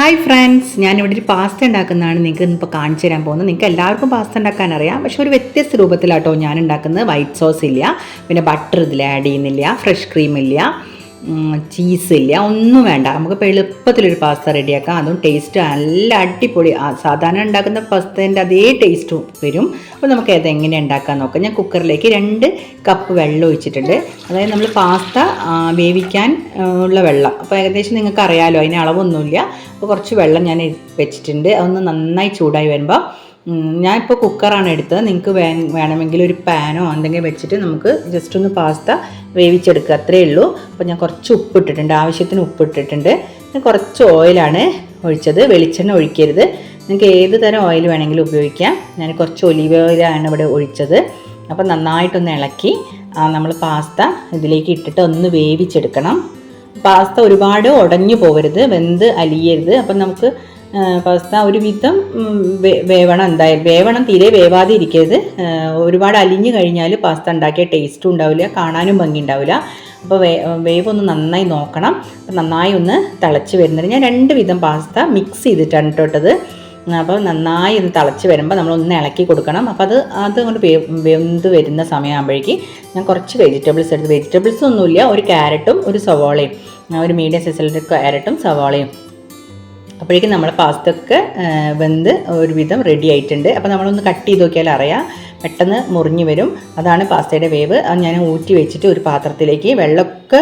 Hi friends, ഞാനിവിടെ ഒരു pasta ഉണ്ടാക്കുന്നതാണ് നിങ്ങൾക്ക് ഇപ്പോൾ കാണിച്ചു തരാൻ പോകുന്നത്. നിങ്ങൾക്ക് എല്ലാവർക്കും പാസ്ത ഉണ്ടാക്കാൻ അറിയാം, പക്ഷേ ഒരു വ്യത്യസ്ത രൂപത്തിലാട്ടോ ഞാൻ ഉണ്ടാക്കുന്നത്. വൈറ്റ് സോസ് ഇല്ല, പിന്നെ ബട്ടർ ഇതിൽ ആഡ് ചെയ്യുന്നില്ല, ഫ്രഷ് ക്രീം ഇല്ല, ചീസ് ഇല്ല, ഒന്നും വേണ്ട. നമുക്കിപ്പോൾ എളുപ്പത്തിലൊരു പാസ്ത റെഡിയാക്കാം. അതും ടേസ്റ്റ് നല്ല അടിപൊളി, സാധാരണ ഉണ്ടാക്കുന്ന പാസ്തേൻ്റെ അതേ ടേസ്റ്റും വരും. അപ്പോൾ നമുക്ക് അത് എങ്ങനെ ഉണ്ടാക്കാൻ നോക്കാം. ഞാൻ കുക്കറിലേക്ക് 2 കപ്പ് വെള്ളം ഒഴിച്ചിട്ടുണ്ട്. അതായത് നമ്മൾ പാസ്ത വേവിക്കാൻ ഉള്ള വെള്ളം. അപ്പോൾ ഏകദേശം നിങ്ങൾക്ക് അറിയാമല്ലോ, അതിന് അളവൊന്നുമില്ല. അപ്പോൾ കുറച്ച് വെള്ളം ഞാൻ വെച്ചിട്ടുണ്ട്. അതൊന്ന് നന്നായി ചൂടായി വരുമ്പോൾ, ഞാനിപ്പോൾ കുക്കറാണ് എടുത്തത്. നിങ്ങൾക്ക് വേണമെങ്കിൽ ഒരു പാനോ എന്തെങ്കിലും വെച്ചിട്ട് നമുക്ക് ജസ്റ്റ് ഒന്ന് പാസ്ത വേവിച്ചെടുക്കുക, അത്രയേ ഉള്ളൂ. അപ്പോൾ ഞാൻ കുറച്ച് ഉപ്പിട്ടിട്ടുണ്ട്, ആവശ്യത്തിന് ഉപ്പിട്ടിട്ടുണ്ട്. കുറച്ച് ഓയിലാണ് ഒഴിച്ചത്, വെളിച്ചെണ്ണ ഒഴിക്കരുത്. നിങ്ങൾക്ക് ഏത് തരം ഓയിൽ വേണമെങ്കിലും ഉപയോഗിക്കാം. ഞാൻ കുറച്ച് ഒലീവ് ഓയിലാണ് ഇവിടെ ഒഴിച്ചത്. അപ്പോൾ നന്നായിട്ടൊന്ന് ഇളക്കി നമ്മൾ പാസ്ത ഇതിലേക്ക് ഇട്ടിട്ട് ഒന്ന് വേവിച്ചെടുക്കണം. പാസ്ത ഒരുപാട് ഉടഞ്ഞു പോകരുത്, വെന്ത് അലിയരുത്. അപ്പം നമുക്ക് പാസ്ത ഒരുവിധം വേവണം, വേവണം, തീരെ വേവാതെ ഇരിക്കരുത്. ഒരുപാട് അലിഞ്ഞു കഴിഞ്ഞാൽ പാസ്ത ഉണ്ടാക്കിയ ടേസ്റ്റും ഉണ്ടാവില്ല, കാണാനും ഭംഗി ഉണ്ടാവില്ല. അപ്പോൾ വേവ് ഒന്ന് നന്നായി നോക്കണം. നന്നായി ഒന്ന് തിളച്ച് വരുന്നത്, ഞാൻ 2 വിധം പാസ്ത മിക്സ് ചെയ്തിട്ടാണ് ഇട്ടത്. അപ്പോൾ നന്നായി ഒന്ന് തിളച്ച് വരുമ്പോൾ നമ്മളൊന്ന് ഇളക്കി കൊടുക്കണം. അപ്പോൾ അതുകൊണ്ട് വെന്ത് വരുന്ന സമയമാകുമ്പോഴേക്ക് ഞാൻ കുറച്ച് വെജിറ്റബിൾസ് എടുത്ത്, വെജിറ്റബിൾസ് ഒന്നുമില്ല, ഒരു ക്യാരറ്റും ഒരു സവാളയും, ഒരു മീഡിയം സൈസിലുള്ള ക്യാരറ്റും സവാളയും. അപ്പോഴേക്കും നമ്മുടെ പാസ്ത ഒക്കെ വെന്ത് ഒരുവിധം റെഡി ആയിട്ടുണ്ട്. അപ്പോൾ നമ്മളൊന്ന് കട്ട് ചെയ്ത് നോക്കിയാൽ അറിയാം, പെട്ടെന്ന് മുറിഞ്ഞ് വരും. അതാണ് പാസ്തയുടെ വേവ്. അത് ഞാൻ ഊറ്റി വെച്ചിട്ട് ഒരു പാത്രത്തിലേക്ക്, വെള്ളമൊക്കെ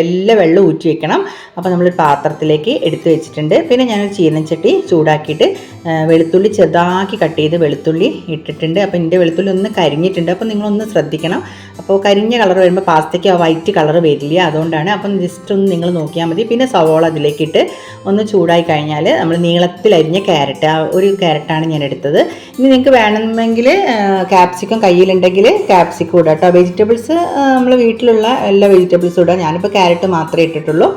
എല്ലാ വെള്ളവും ഊറ്റി വെക്കണം. അപ്പോൾ നമ്മളൊരു പാത്രത്തിലേക്ക് എടുത്ത് വെച്ചിട്ടുണ്ട്. പിന്നെ ഞാനൊരു ചീനച്ചട്ടി ചൂടാക്കിയിട്ട് വെളുത്തുള്ളി ചെറുതാക്കി കട്ട് ചെയ്ത് വെളുത്തുള്ളി ഇട്ടിട്ടുണ്ട്. അപ്പോൾ എൻ്റെ വെളുത്തുള്ളി ഒന്ന് കരിഞ്ഞിട്ടുണ്ട്, അപ്പോൾ നിങ്ങളൊന്ന് ശ്രദ്ധിക്കണം. അപ്പോൾ കരിഞ്ഞ കളർ വരുമ്പോൾ പാസ്തയ്ക്ക് ആ വൈറ്റ് കളർ വരില്ല, അതുകൊണ്ടാണ്. അപ്പം ജസ്റ്റ് ഒന്ന് നിങ്ങൾ നോക്കിയാൽ മതി. പിന്നെ സവോള അതിലേക്കിട്ട് ഒന്ന് ചൂടായി കഴിഞ്ഞാൽ നമ്മൾ നീളത്തിലരിഞ്ഞ ക്യാരറ്റ്, ആ ഒരു ക്യാരറ്റാണ് ഞാൻ എടുത്തത്. ഇനി നിങ്ങൾക്ക് വേണമെങ്കിൽ ക്യാപ്സിക്കം കയ്യിലുണ്ടെങ്കിൽ ക്യാപ്സിക്കം ഇടാം കേട്ടോ. വെജിറ്റബിൾസ് നമ്മൾ വീട്ടിലുള്ള എല്ലാ വെജിറ്റബിൾസും ഇടാം. ഞാനിപ്പോൾ ക്യാരറ്റ് മാത്രമേ ഇട്ടിട്ടുള്ളൂ.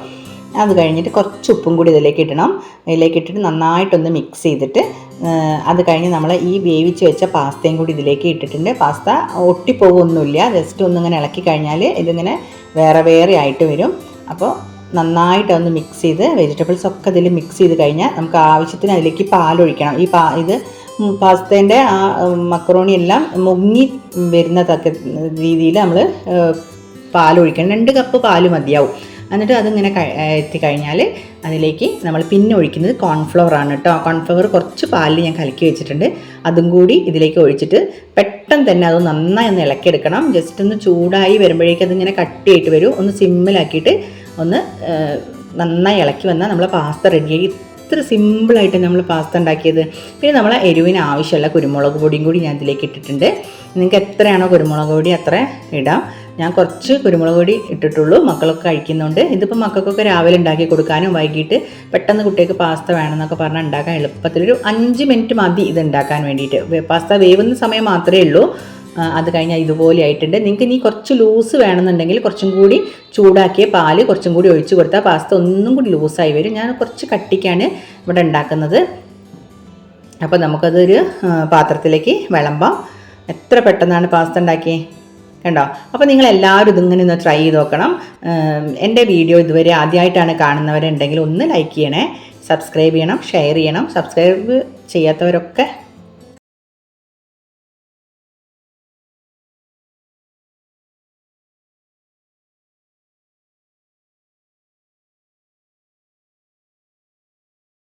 അത് കഴിഞ്ഞിട്ട് കുറച്ച് ഉപ്പും കൂടി ഇതിലേക്ക് ഇടണം. ഇതിലേക്ക് ഇട്ടിട്ട് നന്നായിട്ടൊന്ന് മിക്സ് ചെയ്തിട്ട് അത് കഴിഞ്ഞ് നമ്മൾ ഈ വേവിച്ച് വെച്ച പാസ്തയും കൂടി ഇതിലേക്ക് ഇട്ടിട്ടുണ്ട്. പാസ്ത ഒട്ടിപ്പോകൊന്നുമില്ല, ജസ്റ്റ് ഒന്നിങ്ങനെ ഇളക്കി കഴിഞ്ഞാൽ ഇതിങ്ങനെ വേറെ വേറെ ആയിട്ട് വരും. അപ്പോൾ നന്നായിട്ടൊന്ന് മിക്സ് ചെയ്ത് വെജിറ്റബിൾസൊക്കെ ഇതിൽ മിക്സ് ചെയ്ത് കഴിഞ്ഞാൽ നമുക്ക് ആവശ്യത്തിന് അതിലേക്ക് പാലൊഴിക്കണം. ഇത് പാസ്തേൻ്റെ ആ മക്കറോണി എല്ലാം മുങ്ങി വരുന്ന രീതിയിൽ നമ്മൾ പാലൊഴിക്കണം. 2 കപ്പ് പാല് മതിയാവും. എന്നിട്ട് അതിങ്ങനെ എത്തിക്കഴിഞ്ഞാൽ അതിലേക്ക് നമ്മൾ പിന്നെ ഒഴിക്കുന്നത് കോൺഫ്ലവർ ആണ് കേട്ടോ. കോൺഫ്ലവർ കുറച്ച് പാലിൽ ഞാൻ കലക്കി വെച്ചിട്ടുണ്ട്, അതും കൂടി ഇതിലേക്ക് ഒഴിച്ചിട്ട് പെട്ടെന്ന് തന്നെ അത് നന്നായി ഒന്ന് ഇളക്കിയെടുക്കണം. ജസ്റ്റ് ഒന്ന് ചൂടായി വരുമ്പോഴേക്കും അതിങ്ങനെ കട്ടിയായിട്ട് വരും. ഒന്ന് സിമ്മിലാക്കിയിട്ട് ഒന്ന് നന്നായി ഇളക്കി വന്നാൽ നമ്മളെ പാസ്ത റെഡിയായി. ഇത്ര സിമ്പിളായിട്ട് നമ്മൾ പാസ്ത ഉണ്ടാക്കിയത്. പിന്നെ നമ്മൾ എരിവിന് ആവശ്യമുള്ള കുരുമുളക് പൊടിയും കൂടി ഞാൻ ഇതിലേക്ക് ഇട്ടിട്ടുണ്ട്. നിങ്ങൾക്ക് എത്രയാണോ കുരുമുളക് പൊടി അത്ര ഇടാം. ഞാൻ കുറച്ച് കുരുമുളക് പൊടി ഇട്ടിട്ടുള്ളൂ, മക്കളൊക്കെ കഴിക്കുന്നുണ്ട്. ഇതിപ്പോൾ മക്കൾക്കൊക്കെ രാവിലെ ഉണ്ടാക്കി കൊടുക്കാനും വൈകിട്ട് പെട്ടെന്ന് കുട്ടികൾക്ക് പാസ്ത വേണമെന്നൊക്കെ പറഞ്ഞാൽ ഉണ്ടാക്കാൻ എളുപ്പത്തിലൊരു 5 മിനിറ്റ് മതി ഇത് ഉണ്ടാക്കാൻ വേണ്ടിയിട്ട്. പാസ്ത വേവുന്ന സമയം മാത്രമേ ഉള്ളൂ. അത് കഴിഞ്ഞാൽ ഇതുപോലെ ആയിട്ടുണ്ട്. നിങ്ങൾക്ക് ഇനി കുറച്ച് ലൂസ് വേണമെന്നുണ്ടെങ്കിൽ കുറച്ചും കൂടി ചൂടാക്കിയ പാല് കുറച്ചും കൂടി ഒഴിച്ച് കൊടുത്താൽ പാസ്ത ഒന്നും കൂടി ലൂസായി വരും. ഞാൻ കുറച്ച് കട്ടിക്കാണ് ഇവിടെ ഉണ്ടാക്കുന്നത്. അപ്പോൾ നമുക്കതൊരു പാത്രത്തിലേക്ക് വിളമ്പാം. എത്ര പെട്ടെന്നാണ് പാസ്ത ഉണ്ടാക്കിയത് കണ്ടോ. അപ്പോൾ നിങ്ങളെല്ലാവരും ഇതിങ്ങനെ ഒന്ന് ട്രൈ ചെയ്ത് നോക്കണം. എൻ്റെ വീഡിയോ ഇതുവരെ ആദ്യമായിട്ടാണ് കാണുന്നവരുണ്ടെങ്കിൽ ഒന്ന് ലൈക്ക് ചെയ്യണേ, സബ്സ്ക്രൈബ് ചെയ്യണം, ഷെയർ ചെയ്യണം. സബ്സ്ക്രൈബ് ചെയ്യാത്തവരൊക്കെ